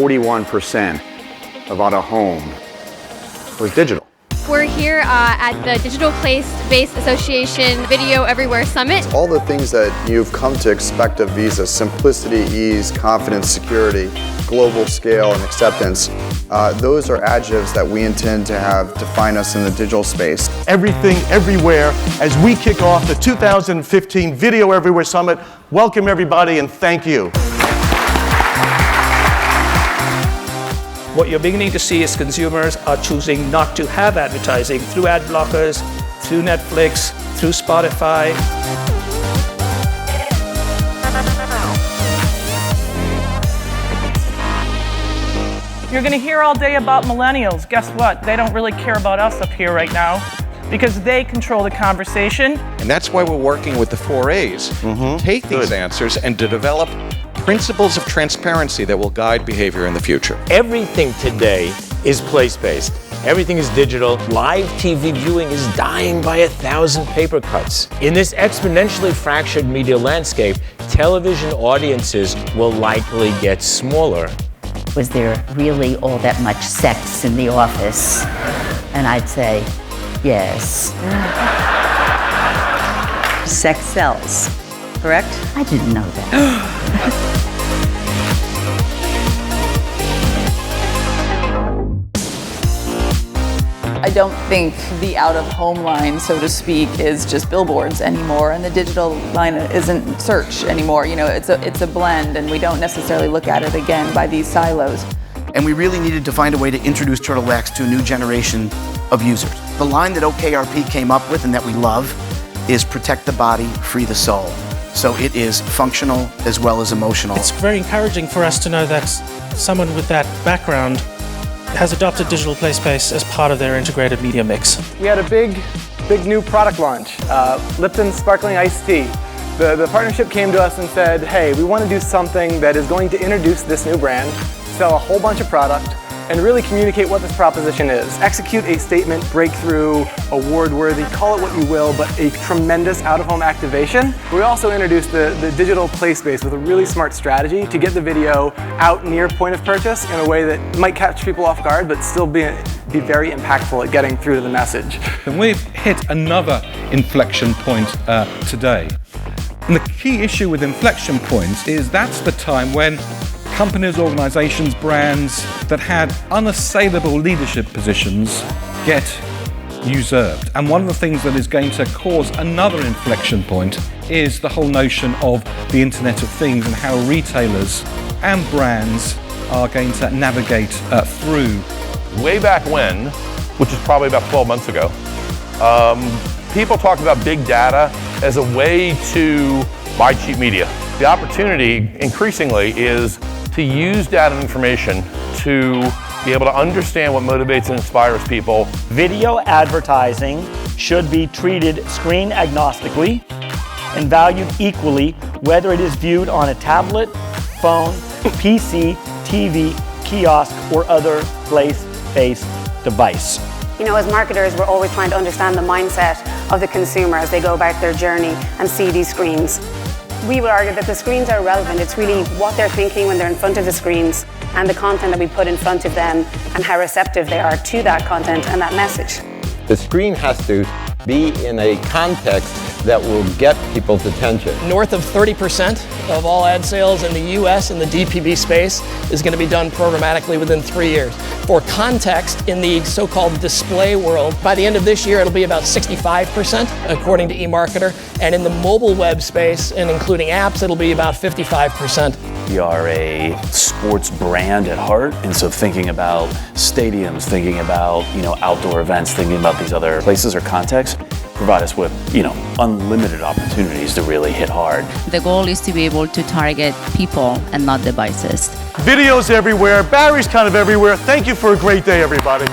41% of out of home was digital. We're here at the Digital Place-Based Association Video Everywhere Summit. All the things that you've come to expect of Visa: simplicity, ease, confidence, security, global scale, and acceptance. Those are adjectives that we intend to have define us in the digital space. Everything, everywhere, as we kick off the 2015 Video Everywhere Summit. Welcome everybody and thank you. What you're beginning to see is consumers are choosing not to have advertising through ad blockers, through Netflix, through Spotify. You're going to hear all day about millennials. Guess what? They don't really care about us up here right now because they control the conversation. And that's why we're working with the 4As. Take these answers and to develop principles of transparency that will guide behavior in the future. Everything today is place-based. Everything is digital. Live TV viewing is dying by 1,000 paper cuts. In this exponentially fractured media landscape, television audiences will likely get smaller. Was there really all that much sex in the office? And I'd say, yes. Sex sells, correct? I didn't know that. I don't think the out-of-home line, so to speak, is just billboards anymore, and the digital line isn't search anymore. You know, it's a blend, and we don't necessarily look at it again by these silos. And we really needed to find a way to introduce Turtle X to a new generation of users. The line that OKRP came up with and that we love is protect the body, free the soul. So it is functional as well as emotional. It's very encouraging for us to know that someone with that background has adopted digital play space as part of their integrated media mix. We had a big new product launch, Lipton Sparkling Iced Tea. The partnership came to us and said, hey, we want to do something that is going to introduce this new brand, sell a whole bunch of product, and really communicate what this proposition is. Execute a statement, breakthrough, award-worthy, call it what you will, but a tremendous out-of-home activation. We also introduced the digital play space with a really smart strategy to get the video out near point of purchase in a way that might catch people off guard, but still be very impactful at getting through to the message. And we've hit another inflection point today. And the key issue with inflection points is that's the time when companies, organizations, brands that had unassailable leadership positions get usurped. And one of the things that is going to cause another inflection point is the whole notion of the Internet of Things and how retailers and brands are going to navigate through. Way back when, which is probably about 12 months ago, people talked about big data as a way to buy cheap media. The opportunity increasingly is to use data and information to be able to understand what motivates and inspires people. Video advertising should be treated screen agnostically and valued equally, whether it is viewed on a tablet, phone, PC, TV, kiosk, or other place-based device. You know, as marketers, we're always trying to understand the mindset of the consumer as they go about their journey and see these screens. We would argue that the screens are irrelevant. It's really what they're thinking when they're in front of the screens and the content that we put in front of them and how receptive they are to that content and that message. The screen has to be in a context that will get people's attention. North of 30% of all ad sales in the US in the DPB space is going to be done programmatically within 3 years. For context, in the so-called display world, by the end of this year, it'll be about 65%, according to eMarketer. And in the mobile web space, and including apps, it'll be about 55%. We are a sports brand at heart, and so thinking about stadiums, thinking about outdoor events, thinking about these other places or contexts provide us with unlimited opportunities to really hit hard. The goal is to be able to target people and not devices. Videos everywhere, Barry's kind of everywhere. Thank you for a great day, everybody.